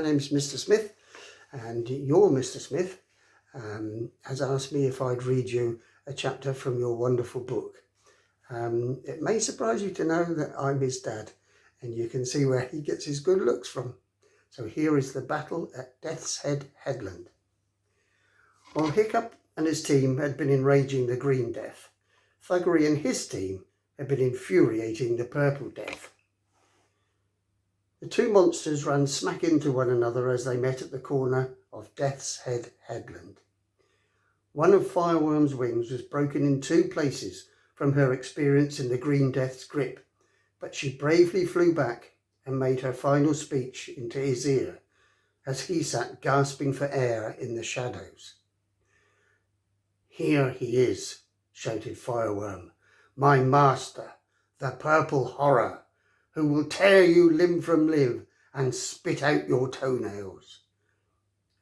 name's Mr. Smith, and your Mr. Smith has asked me if I'd read you a chapter from your wonderful book. It may surprise you to know that I'm his dad, and you can see where he gets his good looks from. So here is the battle at Death's Head Headland. While Hiccup and his team had been enraging the Green Death, Thuggery and his team had been infuriating the Purple Death. The two monsters ran smack into one another as they met at the corner of Death's Head Headland. One of Fireworm's wings was broken in two places from her experience in the Green Death's grip, but she bravely flew back and made her final speech into his ear as he sat gasping for air in the shadows. "Here he is," shouted Fireworm, "my master, the Purple Horror, who will tear you limb from limb and spit out your toenails."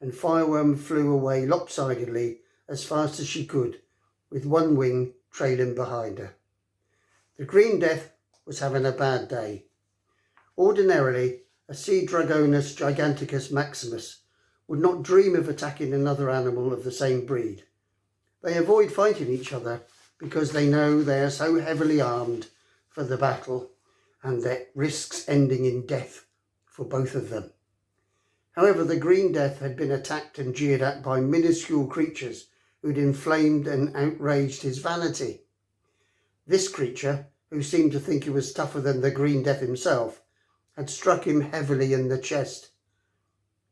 And Fireworm flew away lopsidedly as fast as she could, with one wing trailing behind her. The Green Death was having a bad day. Ordinarily, a Sea Dragonus Giganticus Maximus would not dream of attacking another animal of the same breed. They avoid fighting each other because they know they are so heavily armed for the battle, and that risks ending in death for both of them. However, the Green Death had been attacked and jeered at by minuscule creatures who'd inflamed and outraged his vanity. This creature, who seemed to think he was tougher than the Green Death himself, had struck him heavily in the chest.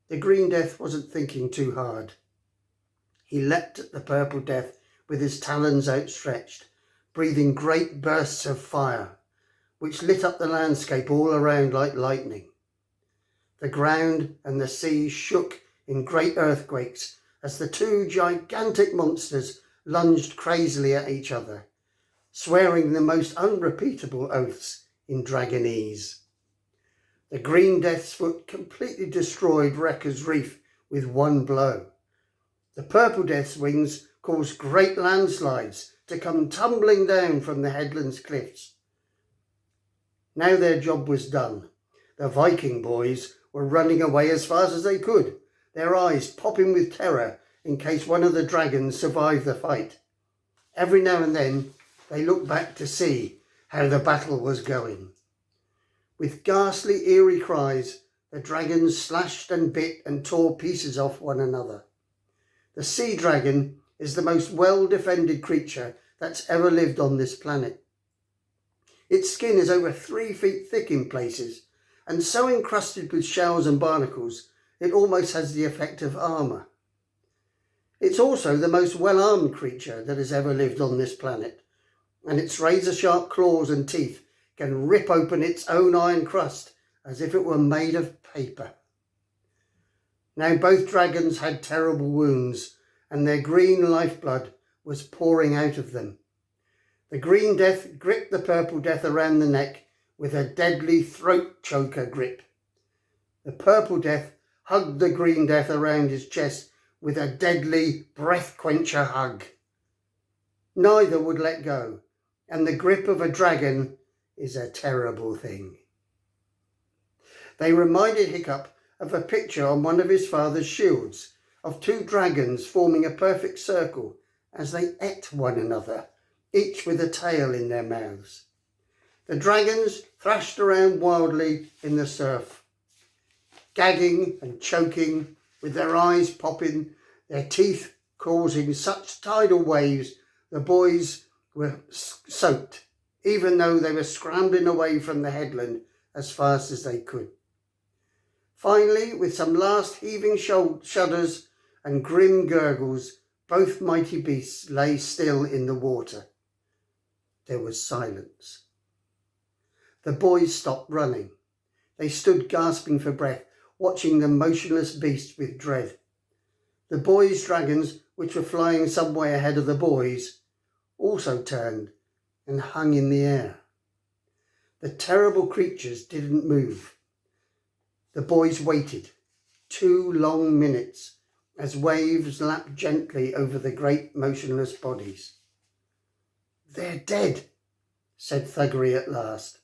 The Green Death wasn't thinking too hard. He leapt at the Purple Death with his talons outstretched, breathing great bursts of fire, which lit up the landscape all around like lightning. The ground and the sea shook in great earthquakes as the two gigantic monsters lunged crazily at each other, swearing the most unrepeatable oaths in Dragonese. The Green Death's foot completely destroyed Wrecker's Reef with one blow. The Purple Death's wings caused great landslides to come tumbling down from the headland's cliffs. Now their job was done. The Viking boys were running away as fast as they could, their eyes popping with terror in case one of the dragons survived the fight. Every now and then they looked back to see how the battle was going. With ghastly, eerie cries, the dragons slashed and bit and tore pieces off one another. The sea dragon is the most well-defended creature that's ever lived on this planet. Its skin is over 3 feet thick in places, and so encrusted with shells and barnacles, it almost has the effect of armour. It's also the most well-armed creature that has ever lived on this planet, and its razor-sharp claws and teeth can rip open its own iron crust as if it were made of paper. Now both dragons had terrible wounds, and their green lifeblood was pouring out of them. The Green Death gripped the Purple Death around the neck with a deadly throat choker grip. The Purple Death hugged the Green Death around his chest with a deadly breath quencher hug. Neither would let go, and the grip of a dragon is a terrible thing. They reminded Hiccup of a picture on one of his father's shields of two dragons forming a perfect circle as they ate one another, each with a tail in their mouths. The dragons thrashed around wildly in the surf, gagging and choking, with their eyes popping, their teeth causing such tidal waves the boys were soaked, even though they were scrambling away from the headland as fast as they could. Finally, with some last heaving shudders and grim gurgles, both mighty beasts lay still in the water. There was silence. The boys stopped running. They stood gasping for breath, watching the motionless beast with dread. The boys' dragons, which were flying some way ahead of the boys, also turned and hung in the air. The terrible creatures didn't move. The boys waited 2 long minutes as waves lapped gently over the great motionless bodies. "They're dead," said Thuggery at last.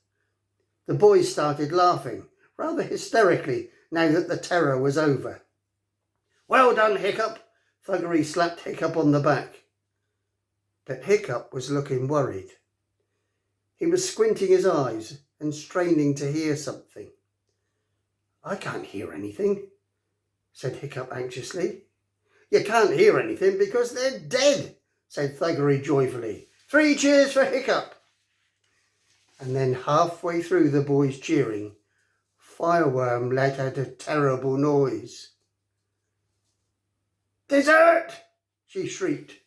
The boys started laughing, rather hysterically, now that the terror was over. "Well done, Hiccup!" Thuggery slapped Hiccup on the back. But Hiccup was looking worried. He was squinting his eyes and straining to hear something. "I can't hear anything," said Hiccup anxiously. "You can't hear anything because they're dead," said Thuggery joyfully. "3 cheers for Hiccup!" And then halfway through the boys cheering, Fireworm let out a terrible noise. "Dessert!" she shrieked.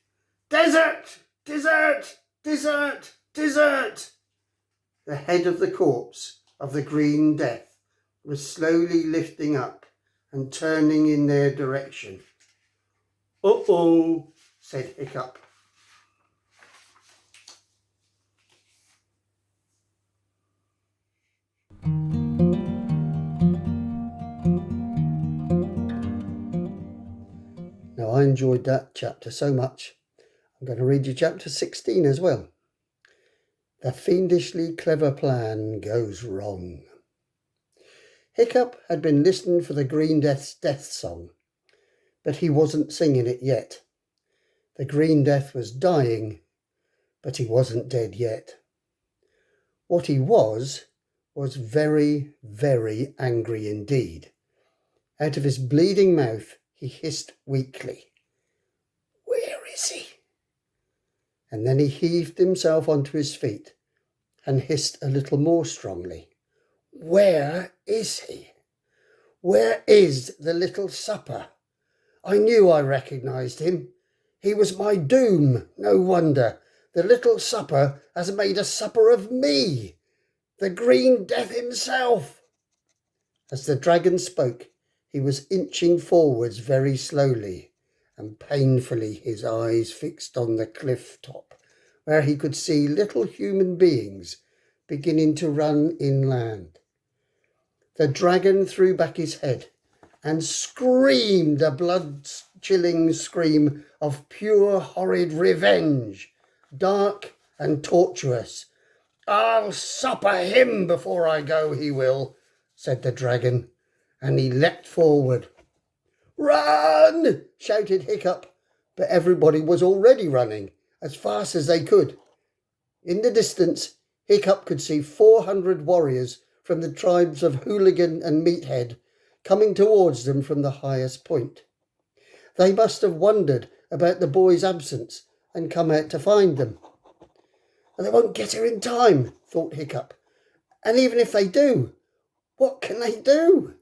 "Dessert! Dessert! Dessert! Dessert!" The head of the corpse of the Green Death was slowly lifting up and turning in their direction. "Uh-oh," said Hiccup. Now, I enjoyed that chapter so much, I'm going to read you chapter 16 as well. The fiendishly clever plan goes wrong. Hiccup had been listening for the Green Death's death song, but he wasn't singing it yet. The Green Death was dying, but he wasn't dead yet. What he was very, very angry indeed. Out of his bleeding mouth, he hissed weakly, "Where is he?" And then he heaved himself onto his feet and hissed a little more strongly, "Where is he? Where is the little supper? I knew I recognised him. He was my doom. No wonder. The little supper has made a supper of me. The Green Death himself." As the dragon spoke, he was inching forwards very slowly and painfully, his eyes fixed on the cliff top, where he could see little human beings beginning to run inland. The dragon threw back his head and screamed a blood-chilling scream of pure horrid revenge, dark and tortuous. "I'll supper him before I go, he will," said the dragon, and he leapt forward. "Run!" shouted Hiccup, but everybody was already running as fast as they could. In the distance, Hiccup could see 400 warriors from the tribes of Hooligan and Meathead coming towards them from the highest point. They must have wondered about the boy's absence and come out to find them. "They won't get here in time," thought Hiccup. "And even if they do, what can they do?"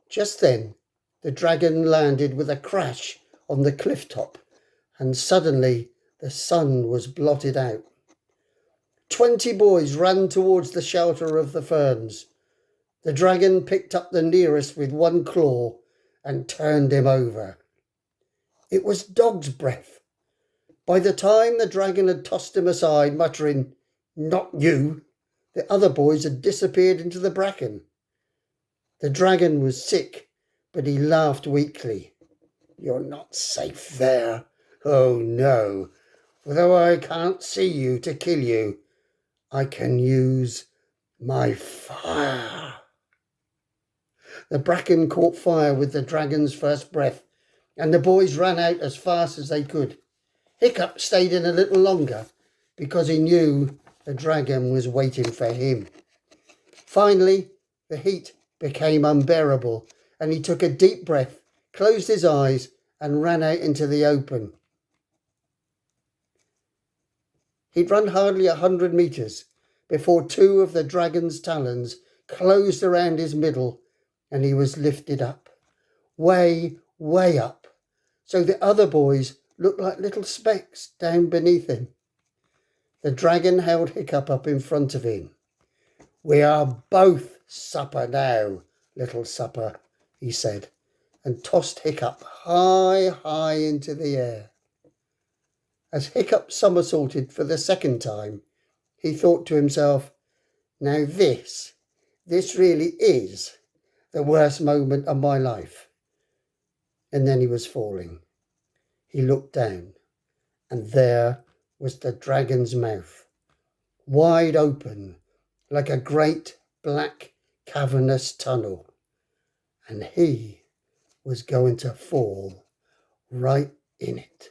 Just then, the dragon landed with a crash on the cliff top, and suddenly the sun was blotted out. 20 boys ran towards the shelter of the ferns. The dragon picked up the nearest with one claw and turned him over. It was Dog's Breath. By the time the dragon had tossed him aside, muttering, "Not you," the other boys had disappeared into the bracken. The dragon was sick, but he laughed weakly. "You're not safe there. Oh no, for though I can't see you to kill you, I can use my fire." The bracken caught fire with the dragon's first breath, and the boys ran out as fast as they could. Hiccup stayed in a little longer because he knew the dragon was waiting for him. Finally, the heat became unbearable, and he took a deep breath, closed his eyes, and ran out into the open. He'd run hardly 100 metres before 2 of the dragon's talons closed around his middle, and he was lifted up, way, way up, so the other boys looked like little specks down beneath him. The dragon held Hiccup up in front of him. "We are both supper now, little supper," he said, and tossed Hiccup high, high into the air. As Hiccup somersaulted for the second time, he thought to himself, "Now this really is the worst moment of my life." And then he was falling. He looked down, and there was the dragon's mouth, wide open like a great black cavernous tunnel. and he was going to fall right in it.